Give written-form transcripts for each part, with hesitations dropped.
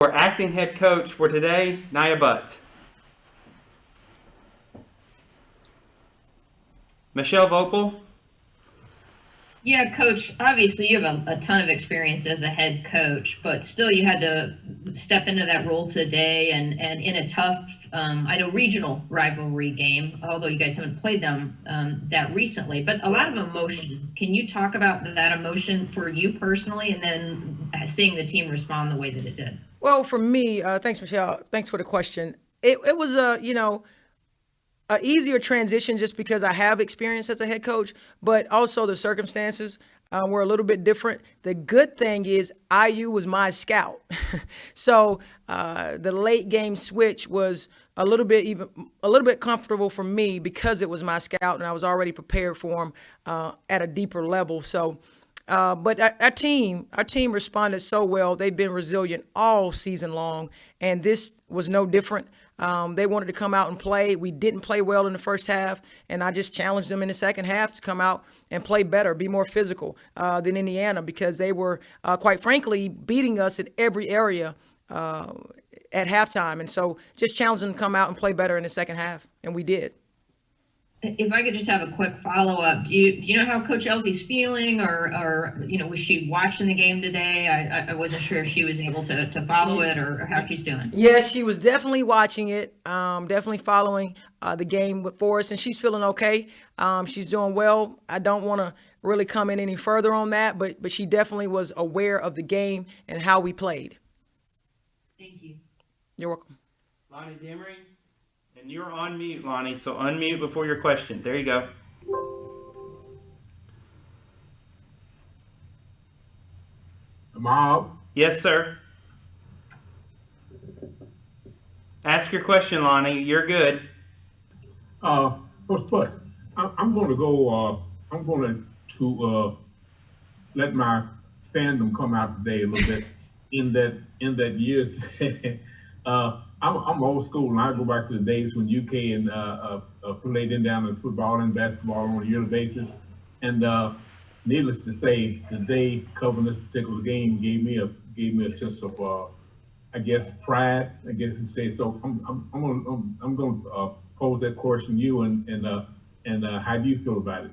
For acting head coach for today, Nia Butts. Michelle Vopel. Yeah, Coach, obviously you have a ton of experience as a head coach, but still you had to step into that role today and in a tough, I know, regional rivalry game, although you guys haven't played them that recently, but a lot of emotion. Can you talk about that emotion for you personally and then seeing the team respond the way that it did? Well, for me, thanks, Michelle. Thanks for the question. It was a easier transition just because I have experience as a head coach, but also the circumstances were a little bit different. The good thing is IU was my scout, so the late game switch was a little bit comfortable for me because it was my scout and I was already prepared for him at a deeper level. So. But our team responded so well. They've been resilient all season long, and this was no different. They wanted to come out and play. We didn't play well in the first half, and I just challenged them in the second half to come out and play better, be more physical than Indiana because they were, quite frankly, beating us in every area at halftime. And so just challenged them to come out and play better in the second half, and we did. If I could just have a quick follow up, do you know how Coach Elsie's feeling, or was she watching the game today? I wasn't sure if she was able to follow it or how she's doing. Yes, she was definitely watching it, definitely following the game for us, and she's feeling okay. She's doing well. I don't want to really comment any further on that, but she definitely was aware of the game and how we played. Thank you. You're welcome. Lonnie Demery. And you're on mute, Lonnie, so unmute before your question. There you go. Am I up? Yes, sir. Ask your question, Lonnie. You're good. First, I'm going to go. I'm going to let my fandom come out today a little bit. In that years, I'm old school, and I go back to the days when UK and played Indiana football and basketball on a yearly basis. And needless to say, the day covering this particular game gave me a sense of, I guess, pride. I guess you say so. I'm going to pose that question to you, and how do you feel about it?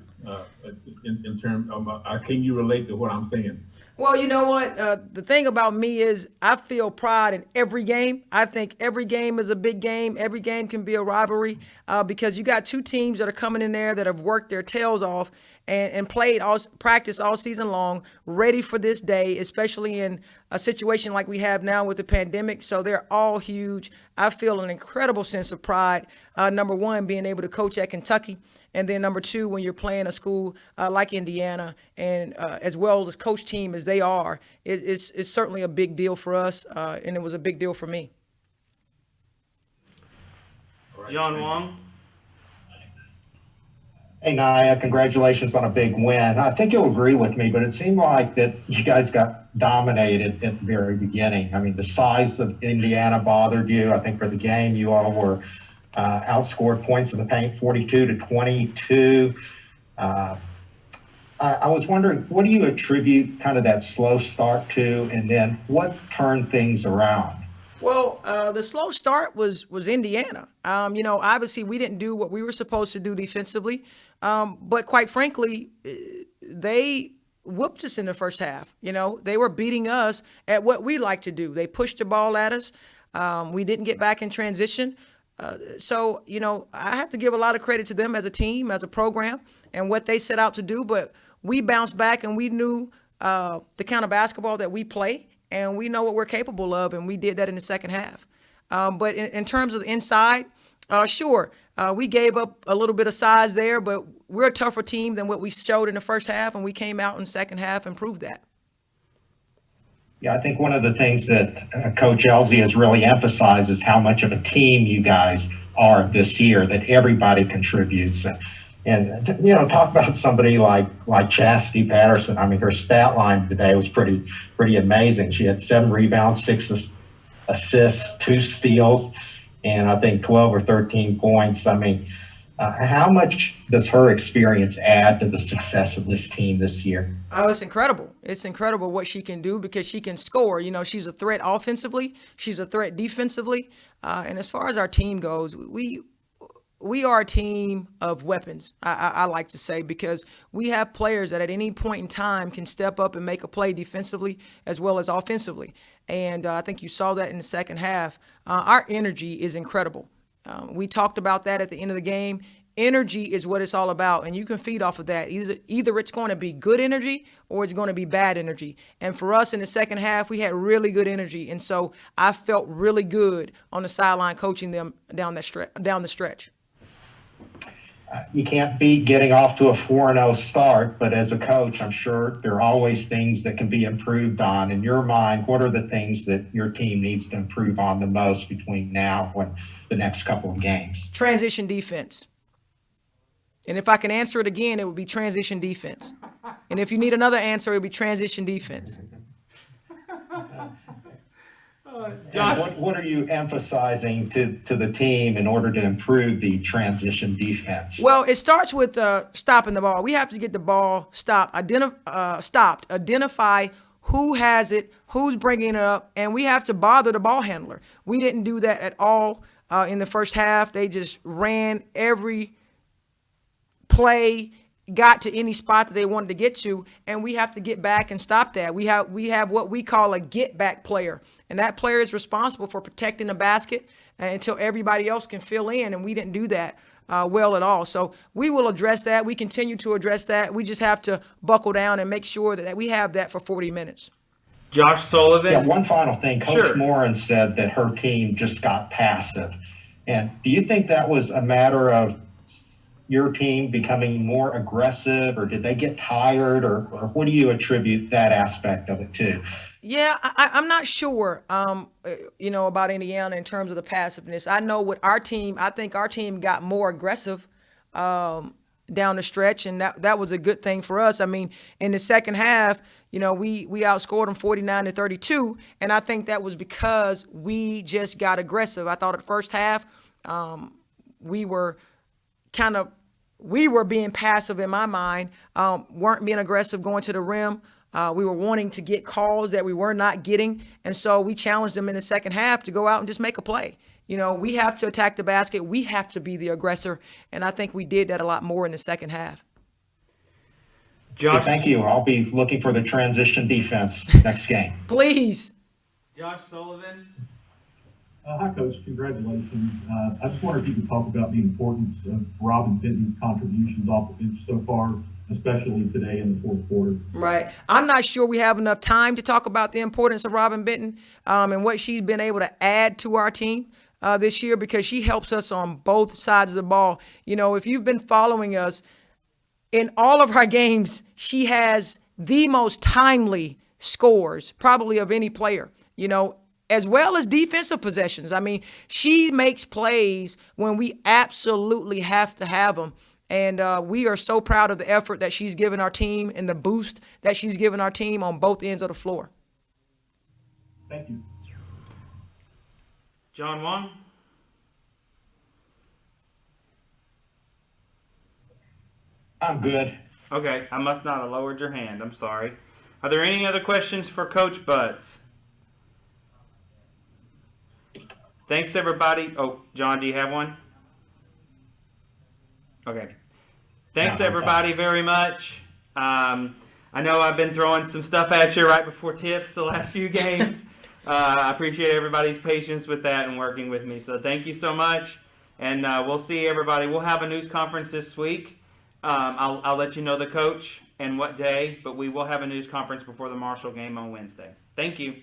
In terms of, can you relate to what I'm saying? Well, you know what? The thing about me is I feel pride in every game. I think every game is a big game. Every game can be a rivalry because you got two teams that are coming in there that have worked their tails off and practiced all season long, ready for this day, especially in a situation like we have now with the pandemic. So they're all huge. I feel an incredible sense of pride. Number one, being able to coach at Kentucky. And then number two, when you're playing a school like Indiana and as well as coach team as they are, it's certainly a big deal for us. And it was a big deal for me. John Wong. Hey, Nia, congratulations on a big win. I think you'll agree with me, but it seemed like that you guys got dominated at the very beginning. I mean, the size of Indiana bothered you. I think for the game, you all were outscored points in the paint 42-22. I was wondering, what do you attribute kind of that slow start to, and then what turned things around? Well, the slow start was Indiana. Obviously we didn't do what we were supposed to do defensively, but quite frankly, they whooped us in the first half. They were beating us at what we like to do. They pushed the ball at us. We didn't get back in transition. So I have to give a lot of credit to them as a team, as a program, and what they set out to do. But we bounced back, and we knew the kind of basketball that we play, and we know what we're capable of, and we did that in the second half. But in terms of the inside, sure, we gave up a little bit of size there, but we're a tougher team than what we showed in the first half, and we came out in the second half and proved that. Yeah, I think one of the things that Coach Elsie has really emphasized is how much of a team you guys are this year, that everybody contributes. And talk about somebody like Chastity Patterson. I mean, her stat line today was pretty amazing. She had 7 rebounds, 6 assists, 2 steals, and I think 12 or 13 points. I mean, How much does her experience add to the success of this team this year? Oh, it's incredible. It's incredible what she can do because she can score. You know, she's a threat offensively. She's a threat defensively. And as far as our team goes, we are a team of weapons, I like to say, because we have players that at any point in time can step up and make a play defensively as well as offensively. And I think you saw that in the second half. Our energy is incredible. We talked about that at the end of the game. Energy is what it's all about, and you can feed off of that. Either it's going to be good energy or it's going to be bad energy. And for us in the second half, we had really good energy, and so I felt really good on the sideline coaching them down the stretch. You can't beat getting off to a 4-0 start, but as a coach, I'm sure there are always things that can be improved on. In your mind, what are the things that your team needs to improve on the most between now and the next couple of games? Transition defense. And if I can answer it again, it would be transition defense. And if you need another answer, it would be transition defense. Josh, What are you emphasizing to the team in order to improve the transition defense? Well, it starts with stopping the ball. We have to get the ball stopped, identify who has it, who's bringing it up, and we have to bother the ball handler. We didn't do that at all in the first half. They just ran every play, got to any spot that they wanted to get to, and we have to get back and stop that. We have what we call a get back player, and that player is responsible for protecting the basket until everybody else can fill in, and we didn't do that well at all. So we will address that. We continue to address that. We just have to buckle down and make sure that we have that for 40 minutes. Josh Sullivan. Yeah, one final thing. Coach Sure. Morin said that her team just got passive. And do you think that was a matter of your team becoming more aggressive, or did they get tired, or what do you attribute that aspect of it to? Yeah, I'm not sure, about Indiana in terms of the passiveness. I know with our team, I think our team got more aggressive down the stretch, and that was a good thing for us. I mean, in the second half, we outscored them 49-32, and I think that was because we just got aggressive. I thought at first half we were being passive in my mind, weren't being aggressive going to the rim. We were wanting to get calls that we were not getting. And so we challenged them in the second half to go out and just make a play. We have to attack the basket. We have to be the aggressor. And I think we did that a lot more in the second half. Josh, Thank you. I'll be looking for the transition defense next game. Please. Josh Sullivan. Hi, Coach. Congratulations. I just wonder if you could talk about the importance of Robin Benton's contributions off the bench so far, especially today in the fourth quarter. Right. I'm not sure we have enough time to talk about the importance of Robin Benton and what she's been able to add to our team this year, because she helps us on both sides of the ball. If you've been following us, in all of our games, she has the most timely scores probably of any player, as well as defensive possessions. I mean, she makes plays when we absolutely have to have them. And we are so proud of the effort that she's given our team and the boost that she's given our team on both ends of the floor. Thank you. John Wong. I'm good. Okay, I must not have lowered your hand. I'm sorry. Are there any other questions for Coach Butts? Thanks, everybody. Oh, John, do you have one? Okay. Thanks, No, I'm everybody, very much. I know I've been throwing some stuff at you right before tips the last few games. I appreciate everybody's patience with that and working with me. So thank you so much. And we'll see everybody. We'll have a news conference this week. I'll let you know the coach and what day, but we will have a news conference before the Marshall game on Wednesday. Thank you.